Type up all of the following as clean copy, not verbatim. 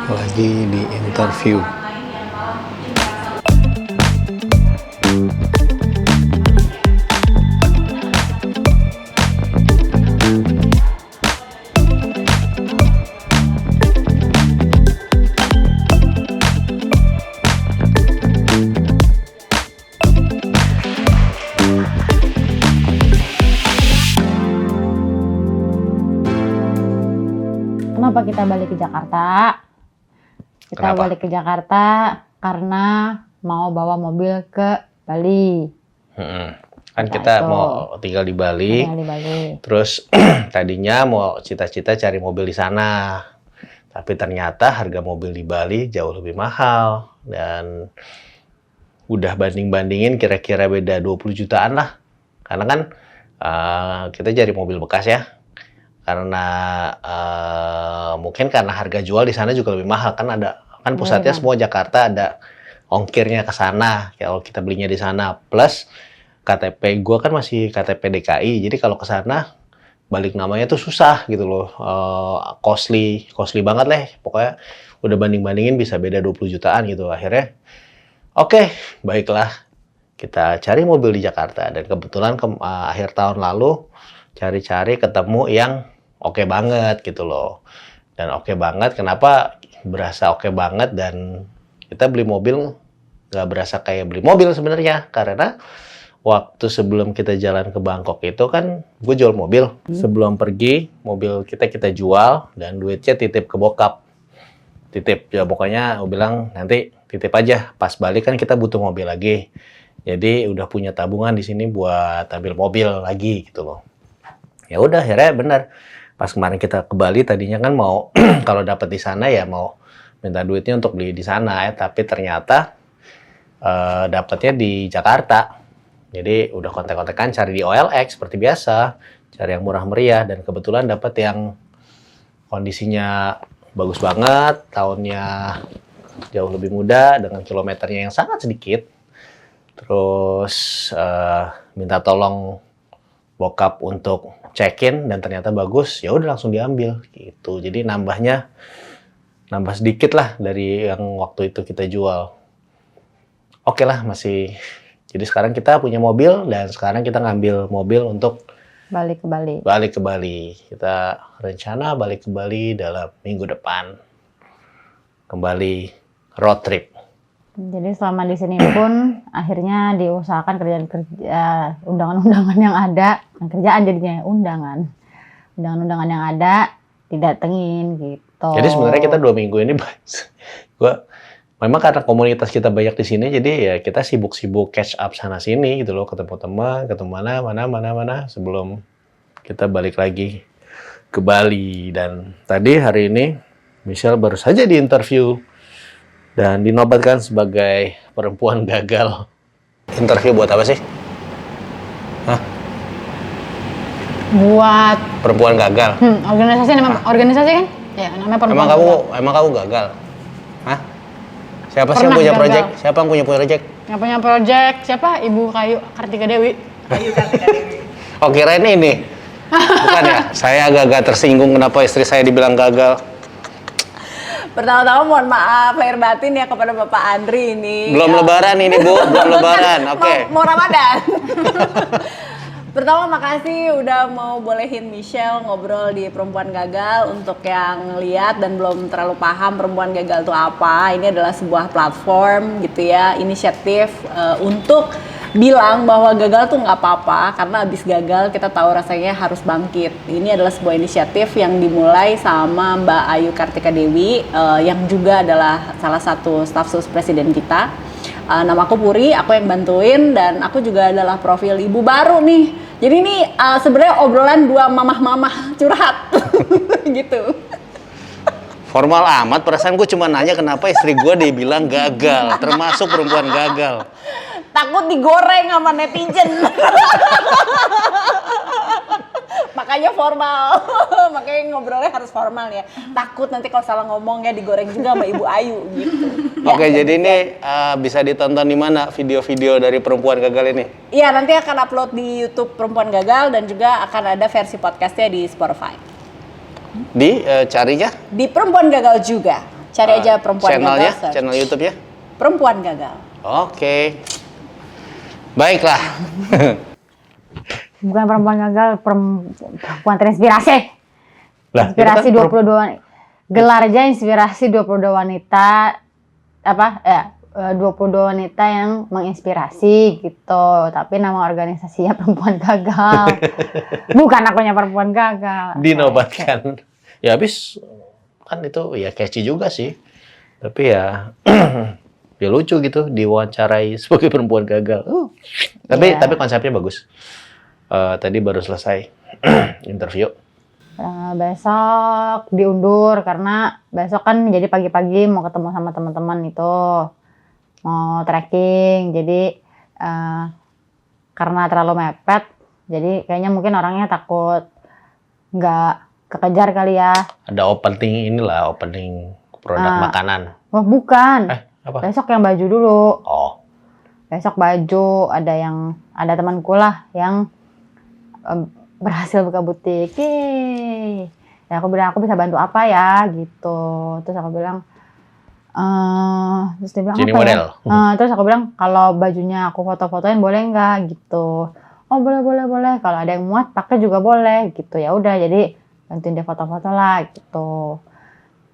lagi di interview. Kenapa kita balik ke Jakarta? Kita Kenapa? balik ke Jakarta karena mau bawa mobil ke Bali. Kan Nah, kita itu. mau tinggal di Bali. Tinggal di Bali. Terus tadinya mau cita-cita cari mobil di sana. Tapi ternyata harga mobil di Bali jauh lebih mahal. Dan udah banding-bandingin kira-kira beda 20 jutaan lah. Karena kan kita cari mobil bekas ya. Karena mungkin karena harga jual di sana juga lebih mahal. Kan pusatnya Iya. semua Jakarta, ada ongkirnya ke sana kalau kita belinya di sana. Plus KTP gue kan masih KTP DKI, jadi kalau ke sana balik namanya tuh susah gitu loh. Costly banget lah. Pokoknya udah banding-bandingin bisa beda 20 jutaan gitu. Akhirnya oke, baiklah. Kita cari mobil di Jakarta dan kebetulan akhir tahun lalu cari-cari ketemu yang oke banget gitu loh. Dan oke banget, kenapa berasa oke banget dan kita beli mobil nggak berasa kayak beli mobil sebenarnya, karena waktu sebelum kita jalan ke Bangkok itu kan gue jual mobil. Sebelum pergi, mobil kita jual dan duitnya titip ke bokap. Titip, ya pokoknya gue bilang nanti titip aja, pas balik kan kita butuh mobil lagi. Jadi udah punya tabungan di sini buat ambil mobil lagi gitu loh. Ya udah, akhirnya benar. Pas kemarin kita ke Bali tadinya kan mau kalau dapat di sana ya mau minta duitnya untuk beli di sana ya, tapi ternyata dapatnya di Jakarta. Jadi udah kontak-kontakan cari di OLX seperti biasa, cari yang murah meriah dan kebetulan dapat yang kondisinya bagus banget, tahunnya jauh lebih muda dengan kilometernya yang sangat sedikit. Terus minta tolong bokap untuk check-in dan ternyata bagus, ya udah langsung diambil gitu. Jadi nambah sedikit lah dari yang waktu itu kita jual. Oke lah, masih. Jadi sekarang kita punya mobil dan sekarang kita ngambil mobil untuk Balik ke Bali. balik ke Bali. Kita rencana balik ke Bali dalam minggu depan. Kembali road trip. Jadi selama di sini pun akhirnya diusahakan kerjaan undangan-undangan yang ada, kerjaan jadinya undangan-undangan yang ada didatengin gitu. Jadi sebenarnya kita 2 minggu ini memang karena komunitas kita banyak di sini, jadi ya kita sibuk-sibuk catch up sana sini gitu loh, ketemu teman, ketemu mana sebelum kita balik lagi ke Bali. Dan tadi hari ini Michelle baru saja diinterview dan dinobatkan sebagai perempuan gagal. Interview buat apa sih? Hah? Buat Perempuan gagal. organisasi kan? Ya, namanya perempuan. Emang kamu gagal? Hah? Siapa sih yang Pernah punya gagal. project? Siapa yang punya project? Yang punya project siapa? Ibu Kayu Kartika Dewi. Oh, kirain ini. Bukan ya? Saya agak-agak tersinggung kenapa istri saya dibilang gagal. Pertama-tama mohon maaf lahir batin ya kepada Bapak Andri ini. Belum lebaran ini, Bu. Belum lebaran. Oke. Mau Ramadan. Pertama makasih udah mau bolehin Michelle ngobrol di Perempuan Gagal. Untuk yang lihat dan belum terlalu paham Perempuan Gagal itu apa, ini adalah sebuah platform gitu ya, inisiatif untuk bilang bahwa gagal tuh nggak apa-apa, karena abis gagal kita tahu rasanya harus bangkit. Ini adalah sebuah inisiatif yang dimulai sama Mbak Ayu Kartika Dewi yang juga adalah salah satu staf sus presiden kita. Nama aku Puri, aku yang bantuin, dan aku juga adalah profil ibu baru nih. Jadi ini sebenarnya obrolan dua mamah-mamah curhat gitu. Formal amat, perasaan gue cuma nanya kenapa istri gue dibilang gagal, termasuk perempuan gagal. Takut digoreng sama netizen. Makanya formal. Makanya ngobrolnya harus formal ya. Takut nanti kalau salah ngomong ya digoreng juga sama Ibu Ayu gitu. Oke, jadi ini bisa ditonton di mana video-video dari Perempuan Gagal ini? Iya, nanti akan upload di YouTube Perempuan Gagal dan juga akan ada versi podcastnya di Spotify. Carinya? Di Perempuan Gagal juga. Cari aja perempuan channelnya, gagal. search. channel YouTube-nya. Perempuan gagal. Oke. Baiklah. Bukan perempuan gagal, perempuan terinspirasi. Lah, Inspirasi itu kan 22 wanita. Gelar aja inspirasi 22 wanita apa ya 22 wanita yang menginspirasi gitu. Tapi nama organisasinya perempuan gagal. Bukan akunya perempuan gagal. dinobatkan. Ya habis kan itu ya catchy juga sih. Tapi ya ya lucu gitu diwawancarai sebagai perempuan gagal. Tapi Iya. tapi konsepnya bagus. Tadi baru selesai interview. Besok diundur karena besok kan jadi pagi-pagi mau ketemu sama teman-teman itu mau trekking jadi karena terlalu mepet jadi kayaknya mungkin orangnya takut nggak kekejar kali ya. Ada opening produk makanan. Wah bukan, Apa? besok yang baju dulu. Oh, Besok baju ada temanku lah yang berhasil buka butik. Yeay. Ya aku bilang aku bisa bantu apa ya gitu. Terus aku bilang terus dia bilang Jadi apa model. ya? Terus aku bilang kalau bajunya aku foto-fotoin boleh nggak gitu. Oh boleh. Kalau ada yang muat pakai juga boleh gitu. Ya udah jadi bantuin dia foto-foto lah gitu.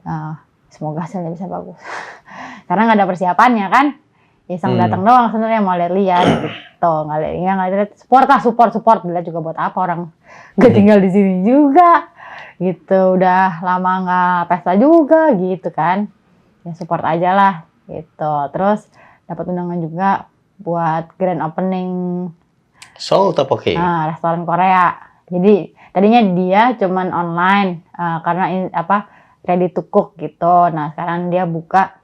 Nah, semoga hasilnya bisa bagus. Karena nggak ada persiapannya kan. Iseng datang doang sebenarnya mau lihat-lihat gitu. Nggak lihat support. Dilihat juga buat apa orang gak tinggal di sini juga gitu. Udah lama nggak pesta juga gitu kan. Ya support aja lah gitu. Terus dapat undangan juga buat grand opening Seoul Tteokbokki. restoran Korea. Jadi tadinya dia cuman online karena ready to cook gitu. Nah sekarang dia buka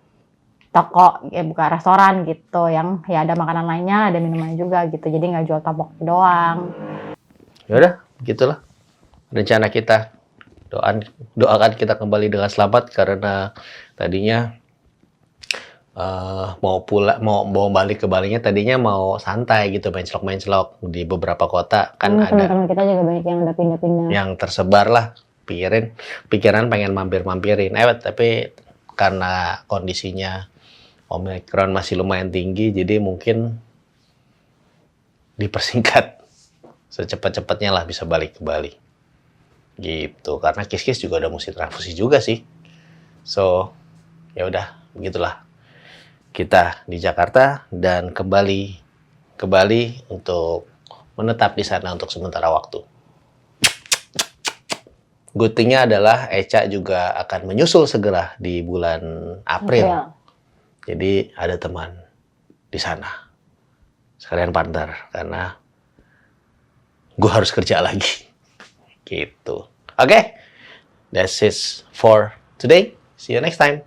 toko, buka restoran gitu yang ya ada makanan lainnya, ada minuman juga gitu. Jadi nggak jual tteokbokki doang. Ya udah, begitulah rencana kita. Doakan kita kembali dengan selamat karena tadinya mau balik ke Balinya tadinya mau santai gitu main celok di beberapa kota kan ada Teman-teman kita juga banyak yang udah pindah-pindah. yang tersebar lah pikiran pengen mampirin tapi karena kondisinya Omicron masih lumayan tinggi jadi mungkin dipersingkat secepat-cepatnya lah bisa balik ke Bali gitu karena Kis juga udah mesti transfusi juga sih so ya udah begitulah kita di Jakarta dan kembali ke Bali untuk menetap di sana untuk sementara waktu. Good thing-nya adalah Eca juga akan menyusul segera di bulan April. Jadi ada teman di sana. Sekalian partner karena gue harus kerja lagi. Gitu. Oke. That's it for today. See you next time.